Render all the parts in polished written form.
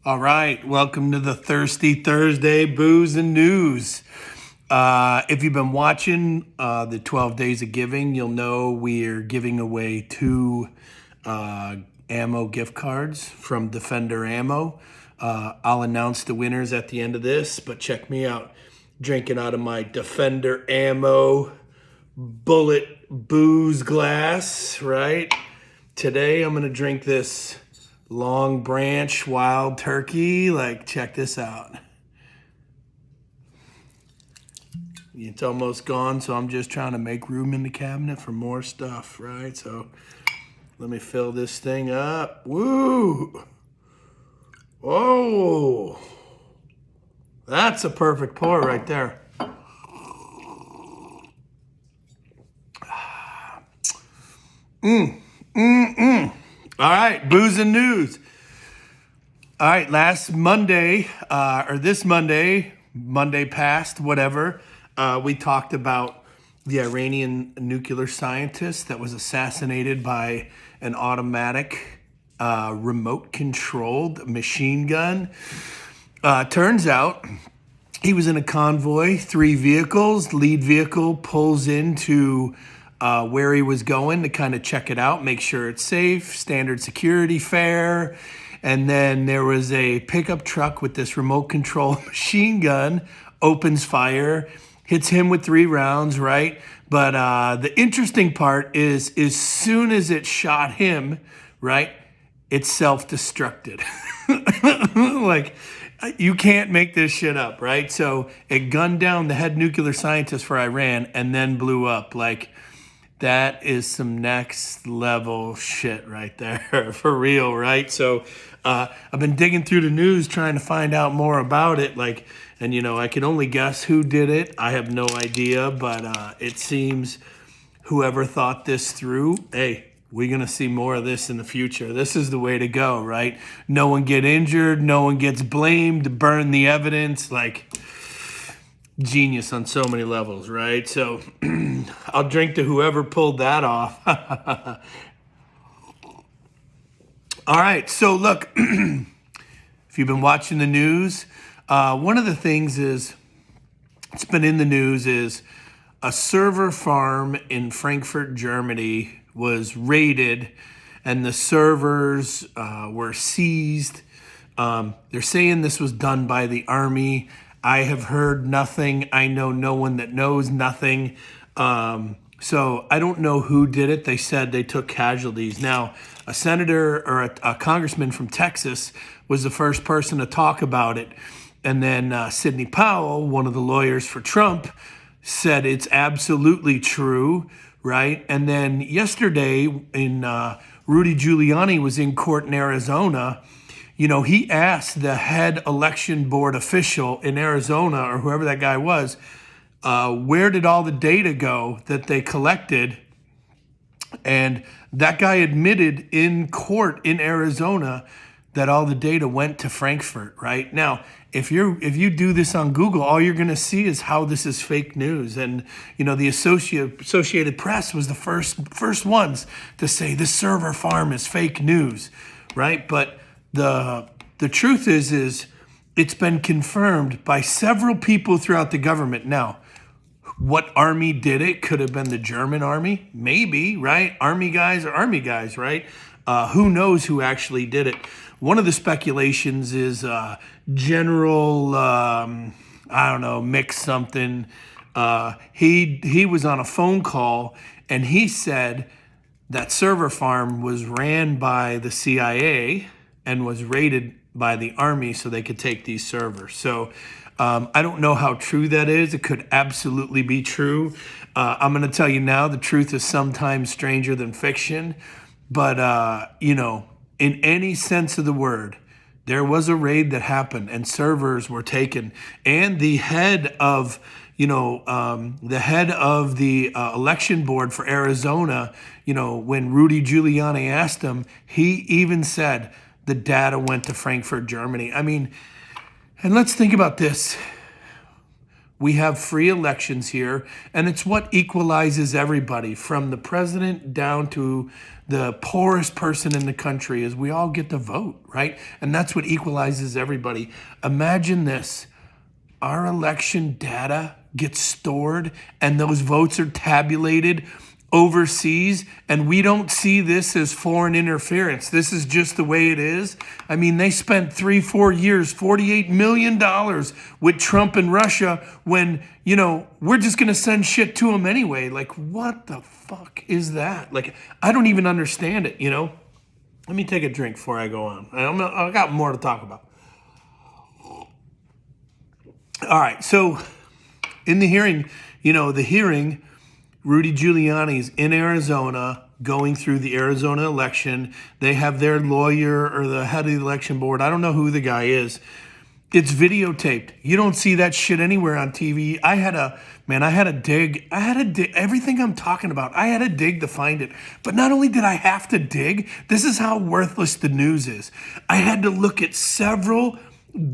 All right, welcome to the Thirsty Thursday Booze and News. If you've been watching the 12 Days of Giving, you'll know we're giving away two ammo gift cards from Defender Ammo. I'll announce the winners at the end of this, but check me out. Drinking out of my Defender Ammo bullet booze glass, right? Today I'm going to drink this Long Branch Wild Turkey. Check this out. It's almost gone, so I'm just trying to make room in the cabinet for more stuff, right? So let me fill this thing up. Woo! Oh, that's a perfect pour right there. All right, booze and news. All right, last Monday, or this Monday, Monday past, whatever, we talked about the Iranian nuclear scientist that was assassinated by an automatic, remote-controlled machine gun. Turns out he was in a convoy, 3 vehicles. Lead vehicle pulls into where he was going to kind of check it out, make sure it's safe, standard security fare. And then there was a pickup truck with this remote control machine gun, opens fire, hits him with 3 rounds, right? But the interesting part is as soon as it shot him, right, it self-destructed. You can't make this shit up, right? So it gunned down the head nuclear scientist for Iran and then blew up. That is some next level shit right there, for real, right? So I've been digging through the news trying to find out more about it, and I can only guess who did it. I have no idea, but it seems whoever thought this through, hey, we're going to see more of this in the future. This is the way to go, right? No one get injured, no one gets blamed, burn the evidence, genius on so many levels, right? So I'll drink to whoever pulled that off. All right, so look, if you've been watching the news, one of the things it's been in the news is a server farm in Frankfurt, Germany was raided and the servers were seized. They're saying this was done by the army. I have heard nothing. I know no one that knows nothing. So I don't know who did it. They said they took casualties. Now, a senator or a congressman from Texas was the first person to talk about it. And then Sidney Powell, one of the lawyers for Trump, said it's absolutely true, right? And then yesterday, Rudy Giuliani was in court in Arizona. He asked the head election board official in Arizona, or whoever that guy was, where did all the data go that they collected? And that guy admitted in court in Arizona that all the data went to Frankfurt, right? Now, if you do this on Google, all you're going to see is how this is fake news. And, the Associated Press was the first ones to say this server farm is fake news, right? But the truth is it's been confirmed by several people throughout the government. Now, what army did it? Could have been the German army, maybe, right? Army guys are army guys, right? Who knows who actually did it? One of the speculations is General, I don't know, Mix something. He was on a phone call and he said that server farm was ran by the CIA and was raided by the army so they could take these servers. So I don't know how true that is. It could absolutely be true. I'm going to tell you now, the truth is sometimes stranger than fiction. But, in any sense of the word, there was a raid that happened and servers were taken. And the head of, the election board for Arizona, when Rudy Giuliani asked him, he even said the data went to Frankfurt, Germany. I mean, and let's think about this. We have free elections here, and it's what equalizes everybody from the president down to the poorest person in the country is we all get to vote, right? And that's what equalizes everybody. Imagine this. Our election data gets stored and those votes are tabulated overseas, and we don't see this as foreign interference. This is just the way it is. I mean, they spent 3-4 years, $48 million with Trump and Russia when, we're just going to send shit to them anyway. Like, what the fuck is that? Like, I don't even understand it, Let me take a drink before I go on. I got more to talk about. All right, so in the hearing, Rudy Giuliani is in Arizona going through the Arizona election. They have their lawyer or the head of the election board. I don't know who the guy is. It's videotaped. You don't see that shit anywhere on TV. I had to dig. Everything I'm talking about, I had to dig to find it. But not only did I have to dig, this is how worthless the news is. I had to look at several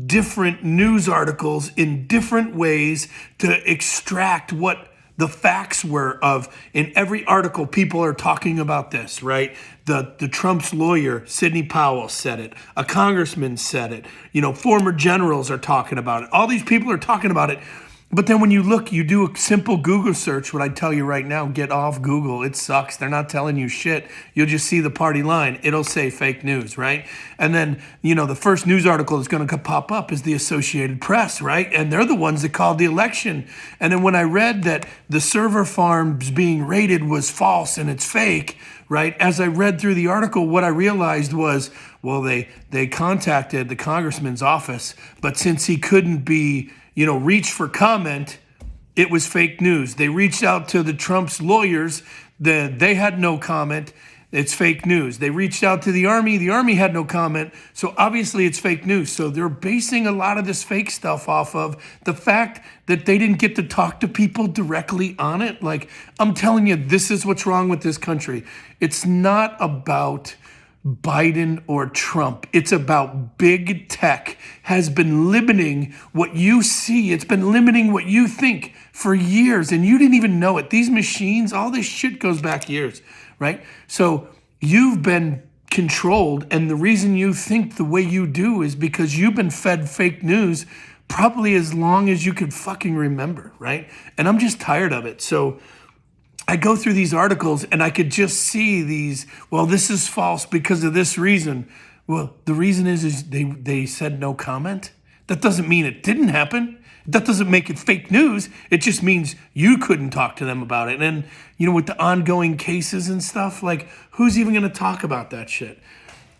different news articles in different ways to extract what the facts were of. In every article, people are talking about this, right? The Trump's lawyer, Sidney Powell, said it. A congressman said it. Former generals are talking about it. All these people are talking about it. But then when you look, you do a simple Google search, what I tell you right now, get off Google. It sucks. They're not telling you shit. You'll just see the party line. It'll say fake news, right? And then, the first news article that's going to pop up is the Associated Press, right? And they're the ones that called the election. And then when I read that the server farms being raided was false and it's fake, right? As I read through the article, what I realized was, well, they contacted the congressman's office, but since he couldn't be reach for comment, it was fake news. They reached out to the Trump's lawyers. They had no comment. It's fake news. They reached out to the Army. The Army had no comment. So obviously it's fake news. So they're basing a lot of this fake stuff off of the fact that they didn't get to talk to people directly on it. Like, I'm telling you, this is what's wrong with this country. It's not about Biden or Trump. It's about big tech has been limiting what you see. It's been limiting what you think for years, and you didn't even know it. These machines, all this shit goes back years, right? So you've been controlled, and the reason you think the way you do is because you've been fed fake news probably as long as you could fucking remember, right? And I'm just tired of it. So I go through these articles and I could just see these, well, this is false because of this reason. Well, the reason is they said no comment. That doesn't mean it didn't happen. That doesn't make it fake news. It just means you couldn't talk to them about it. And, with the ongoing cases and stuff, like, who's even going to talk about that shit?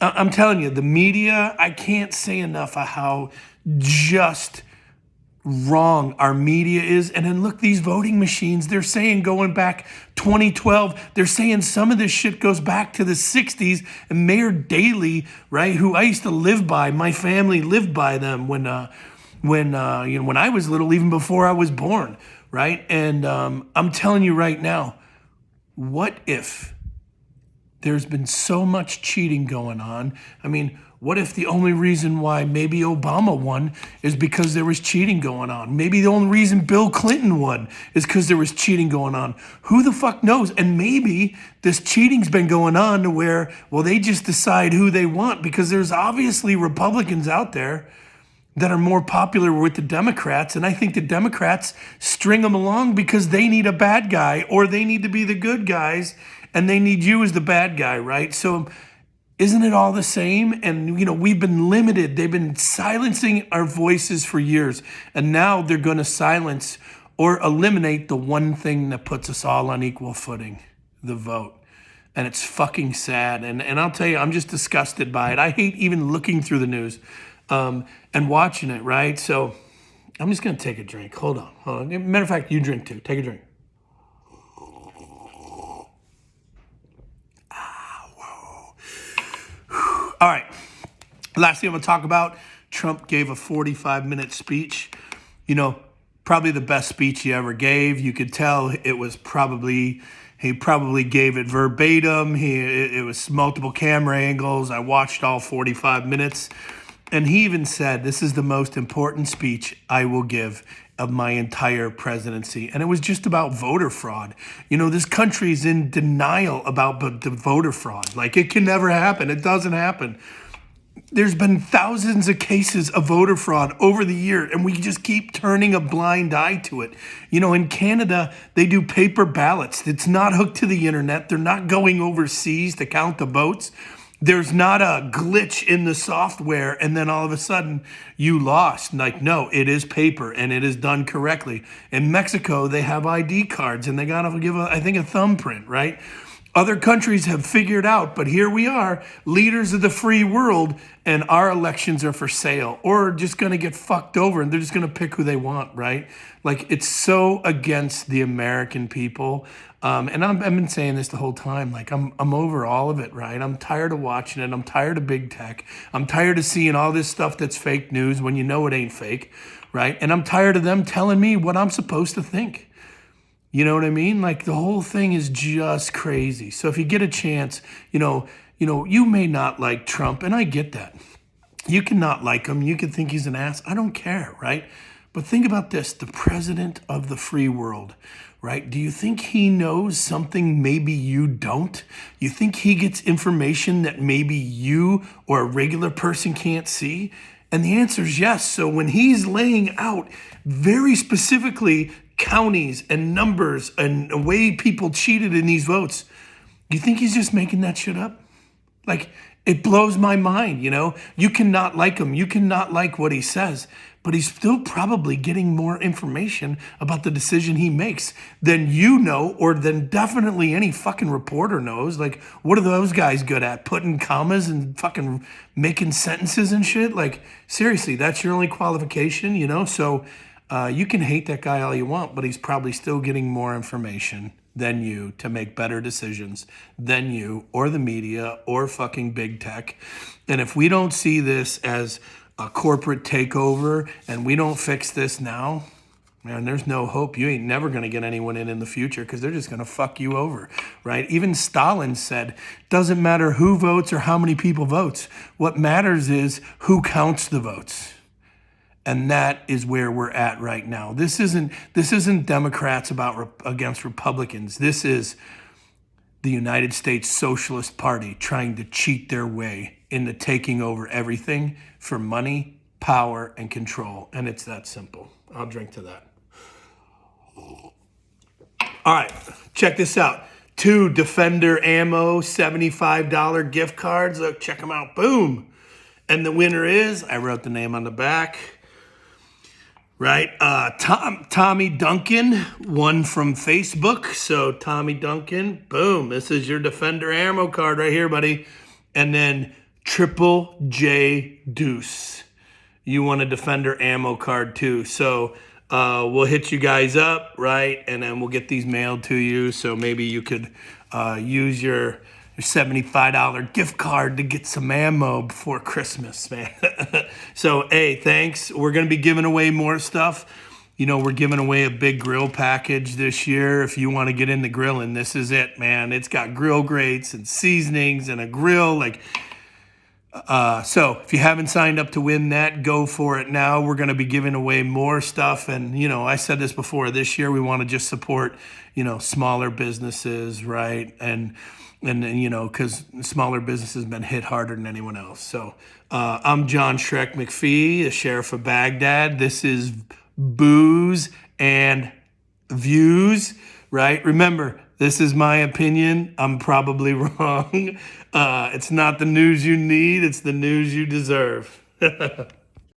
I'm telling you, the media, I can't say enough of how just wrong our media is. And then look, these voting machines, they're saying going back 2012, they're saying some of this shit goes back to the 60s. And Mayor Daley, right, who I used to live by, my family lived by them when I was little, even before I was born, right? And I'm telling you right now, what if there's been so much cheating going on? I mean, what if the only reason why maybe Obama won is because there was cheating going on? Maybe the only reason Bill Clinton won is because there was cheating going on. Who the fuck knows? And maybe this cheating's been going on to where, well, they just decide who they want, because there's obviously Republicans out there that are more popular with the Democrats. And I think the Democrats string them along because they need a bad guy, or they need to be the good guys and they need you as the bad guy, right? So isn't it all the same? And, we've been limited. They've been silencing our voices for years. And now they're going to silence or eliminate the one thing that puts us all on equal footing, the vote. And it's fucking sad. And I'll tell you, I'm just disgusted by it. I hate even looking through the news and watching it, right? So I'm just going to take a drink. Hold on. Matter of fact, you drink too. Take a drink. All right, last thing I'm going to talk about, Trump gave a 45-minute speech. Probably the best speech he ever gave. You could tell it was he probably gave it verbatim. It was multiple camera angles. I watched all 45 minutes. And he even said, this is the most important speech I will give of my entire presidency. And it was just about voter fraud. This country is in denial about the voter fraud. Like, it can never happen. It doesn't happen. There's been thousands of cases of voter fraud over the year, and we just keep turning a blind eye to it. In Canada, they do paper ballots. It's not hooked to the internet. They're not going overseas to count the votes. There's not a glitch in the software, and then all of a sudden you lost. Like, no, it is paper, and it is done correctly. In Mexico, they have ID cards, and they got to give, I think, a thumbprint, right? Other countries have figured out, but here we are, leaders of the free world, and our elections are for sale or just going to get fucked over, and they're just going to pick who they want, right? Like, it's so against the American people. And I've been saying this the whole time. Like, I'm over all of it, right? I'm tired of watching it. I'm tired of big tech. I'm tired of seeing all this stuff that's fake news when you know it ain't fake, right? And I'm tired of them telling me what I'm supposed to think. You know what I mean? Like, the whole thing is just crazy. So if you get a chance, you may not like Trump, and I get that. You can not like him. You can think he's an ass. I don't care, right? But think about this, the president of the free world, right? Do you think he knows something maybe you don't? You think he gets information that maybe you or a regular person can't see? And the answer is yes. So when he's laying out very specifically counties and numbers and the way people cheated in these votes, you think he's just making that shit up? Like, it blows my mind, You cannot like him. You cannot like what he says. But he's still probably getting more information about the decision he makes than you know, or than definitely any fucking reporter knows. Like, what are those guys good at? Putting commas and fucking making sentences and shit? Like, seriously, that's your only qualification, So you can hate that guy all you want, but he's probably still getting more information than you to make better decisions than you or the media or fucking big tech. And if we don't see this as a corporate takeover and we don't fix this now, man, there's no hope. You ain't never going to get anyone in the future because they're just going to fuck you over, right? Even Stalin said, doesn't matter who votes or how many people votes. What matters is who counts the votes. And that is where we're at right now. This isn't Democrats against Republicans. This is the United States Socialist Party trying to cheat their way into taking over everything for money, power, and control. And it's that simple. I'll drink to that. All right, check this out. 2 Defender Ammo $75 gift cards. Look, check them out. Boom. And the winner is, I wrote the name on the back, right? Tommy Duncan won from Facebook. So Tommy Duncan, boom. This is your Defender Ammo card right here, buddy. And then Triple J Deuce, you won a Defender Ammo card too. So we'll hit you guys up, right? And then we'll get these mailed to you. So maybe you could use your $75 gift card to get some ammo before Christmas, man. So, hey, thanks. We're going to be giving away more stuff. We're giving away a big grill package this year. If you want to get into grilling, this is it, man. It's got grill grates and seasonings and a grill. So if you haven't signed up to win that, go for it now. We're going to be giving away more stuff. And, I said this before, this year we want to just support, smaller businesses, right? And because smaller businesses have been hit harder than anyone else. So I'm John Shrek McPhee, the Sheriff of Baghdad. This is Booze and Views, right? Remember, this is my opinion. I'm probably wrong. It's not the news you need. It's the news you deserve.